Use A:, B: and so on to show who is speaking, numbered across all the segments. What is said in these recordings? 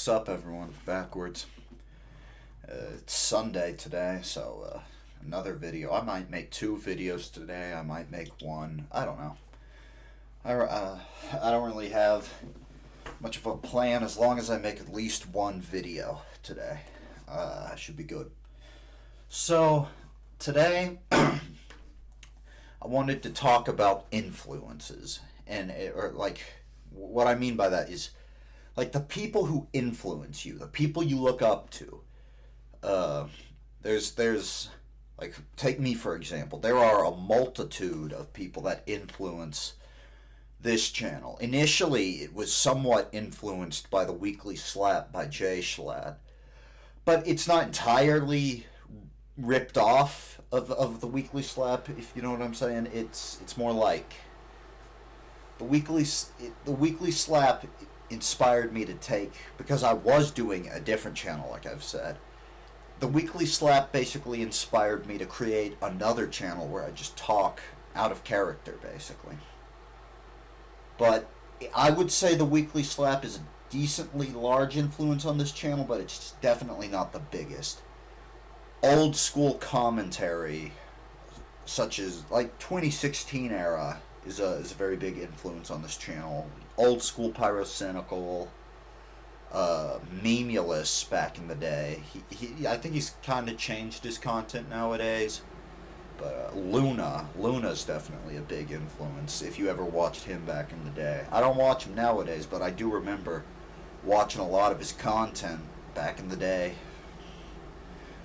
A: What's up, everyone? Backwards. It's Sunday today, so another video. I might make two videos today. I might make one. I don't know. I don't really have much of a plan. As long as I make at least one video today, I should be good. So today, I wanted to talk about influences, or like what I mean by that is like the people who influence you, the people you look up to. There's like, take me for example. There are a multitude of people that influence this channel. Initially, it was somewhat influenced by the Weekly Slap by Jay Schlatt, but it's not entirely ripped off of the Weekly Slap, if you know what I'm saying. It's more like the Weekly Slap inspired me to take, because I was doing a different channel, like I've said. The Weekly Slap basically inspired me to create another channel where I just talk out of character, basically. But I would say the Weekly Slap is a decently large influence on this channel, but it's definitely not the biggest. Old school commentary, such as like 2016 era, is a very big influence on this channel. Old school Pyrocynical, Memulous back in the day. I think he's kind of changed his content nowadays. But Luna's definitely a big influence if you ever watched him back in the day. I don't watch him nowadays, but I do remember watching a lot of his content back in the day.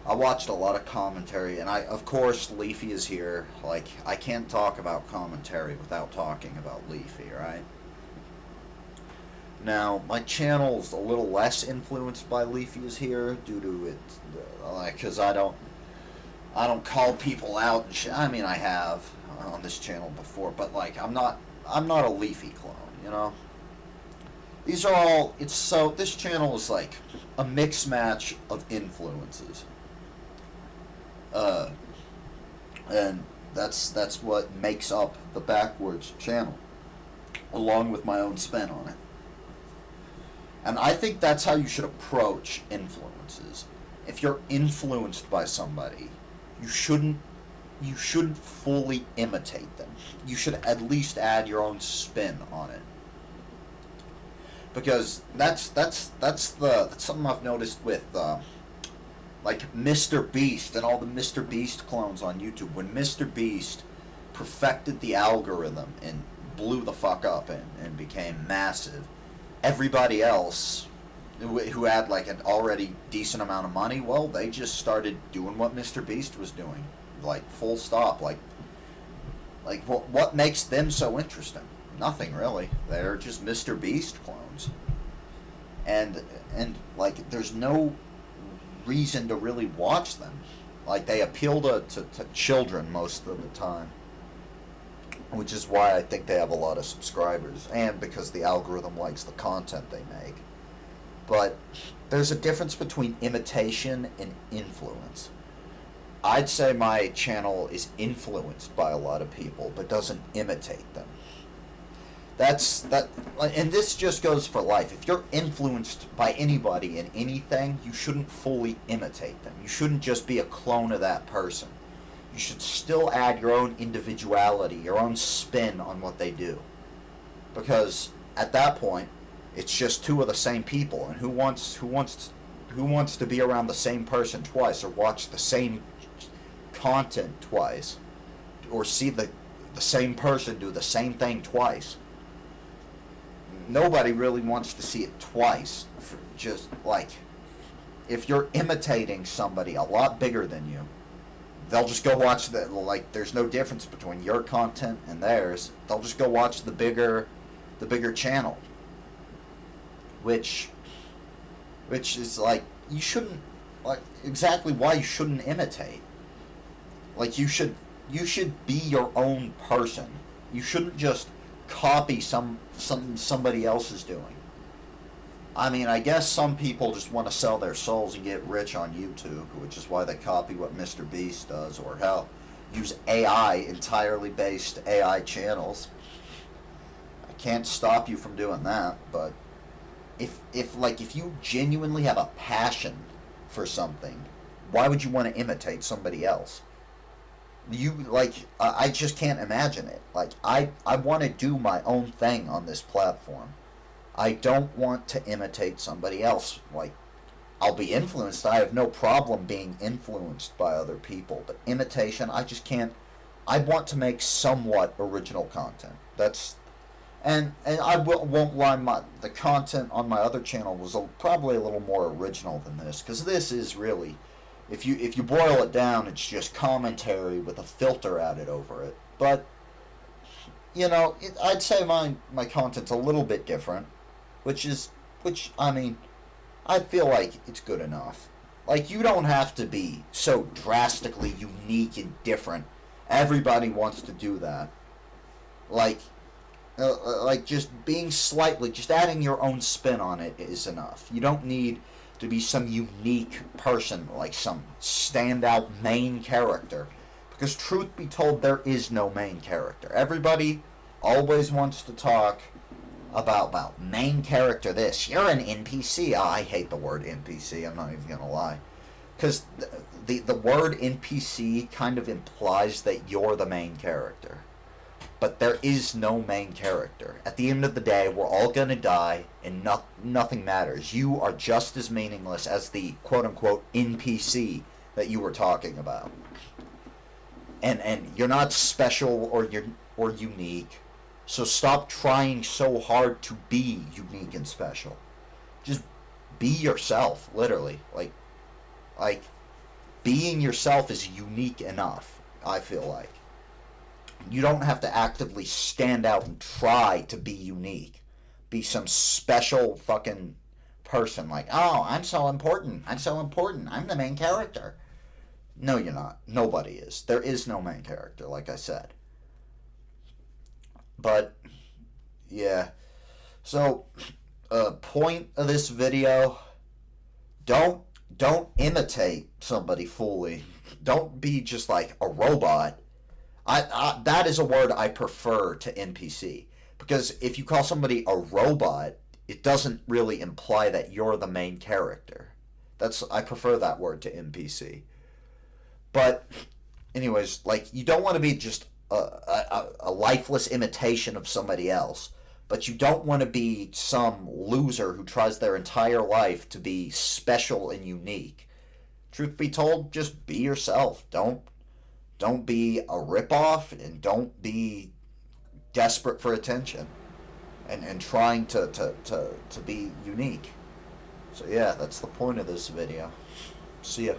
A: I watched a lot of commentary, and of course, Leafy is here. Like, I can't talk about commentary without talking about Leafy, right? Now, my channel's a little less influenced by Leafy is here due to it, like, because I don't call people out and shit. I mean, I have on this channel before, but like, I'm not a Leafy clone, you know? These are all, this channel is like a mixed match of influences. And that's what makes up the Backwards channel, along with my own spin on it. And I think that's how you should approach influences. If you're influenced by somebody, you shouldn't fully imitate them. You should at least add your own spin on it. Because that's something I've noticed with like Mr. Beast and all the Mr. Beast clones on YouTube. When Mr. Beast perfected the algorithm and blew the fuck up and became massive, everybody else who had like an already decent amount of money, well, they just started doing what Mr. Beast was doing, like full stop. Like what makes them so interesting? Nothing really. They're just Mr. Beast clones, and like there's no reason to really watch them. Like, they appeal to children most of the time, which is why I think they have a lot of subscribers, and because the algorithm likes the content they make. But there's a difference between imitation and influence. I'd say my channel is influenced by a lot of people, but doesn't imitate them. And this just goes for life. If you're influenced by anybody in anything, you shouldn't fully imitate them. You shouldn't just be a clone of that person. You should still add your own individuality, your own spin on what they do. Because at that point, it's just two of the same people, and who wants to be around the same person twice, or watch the same content twice, or see the same person do the same thing twice? Nobody really wants to see it twice. Just like, if you're imitating somebody a lot bigger than you, they'll just go watch there's no difference between your content and theirs. They'll just go watch the bigger channel. Which is like, you shouldn't, like, exactly why you shouldn't imitate. Like, you should be your own person. You shouldn't just copy somebody else is doing. I mean, I guess some people just want to sell their souls and get rich on YouTube, which is why they copy what Mr. Beast does, or hell, use AI, entirely based AI channels. I can't stop you from doing that, but if you genuinely have a passion for something, why would you want to imitate somebody else? You like I just can't imagine it. Like I want to do my own thing on this platform. I don't want to imitate somebody else. Like, I'll be influenced. I have no problem being influenced by other people, but imitation, I just can't. I want to make somewhat original content. That's and won't lie. The content on my other channel was probably a little more original than this, because this is really, if you boil it down, it's just commentary with a filter added over it. But I'd say my content's a little bit different, which I mean, I feel like it's good enough. Like, you don't have to be so drastically unique and different. Everybody wants to do that. Like, just being just adding your own spin on it is enough. You don't need to be some unique person, like some standout main character. Because truth be told, there is no main character. Everybody always wants to talk about main character this. You're an NPC. Oh, I hate the word NPC. I'm not even going to lie. Because the word NPC kind of implies that you're the main character. But there is no main character. At the end of the day, we're all going to die, and nothing matters. You are just as meaningless as the quote-unquote NPC that you were talking about. And you're not special or unique. So stop trying so hard to be unique and special. Just be yourself, literally. Like being yourself is unique enough, I feel like. You don't have to actively stand out and try to be unique. Be some special fucking person like, oh, I'm so important. I'm so important. I'm the main character. No, you're not. Nobody is. There is no main character, like I said. But, yeah. So, point of this video, don't imitate somebody fully. Don't be just like a robot. That is a word I prefer to NPC. Because if you call somebody a robot, it doesn't really imply that you're the main character. I prefer that word to NPC. But, anyways, like, you don't want to be just a lifeless imitation of somebody else. But you don't want to be some loser who tries their entire life to be special and unique. Truth be told, just be yourself. Don't be a ripoff, and don't be desperate for attention and trying to be unique. So yeah, that's the point of this video. See ya.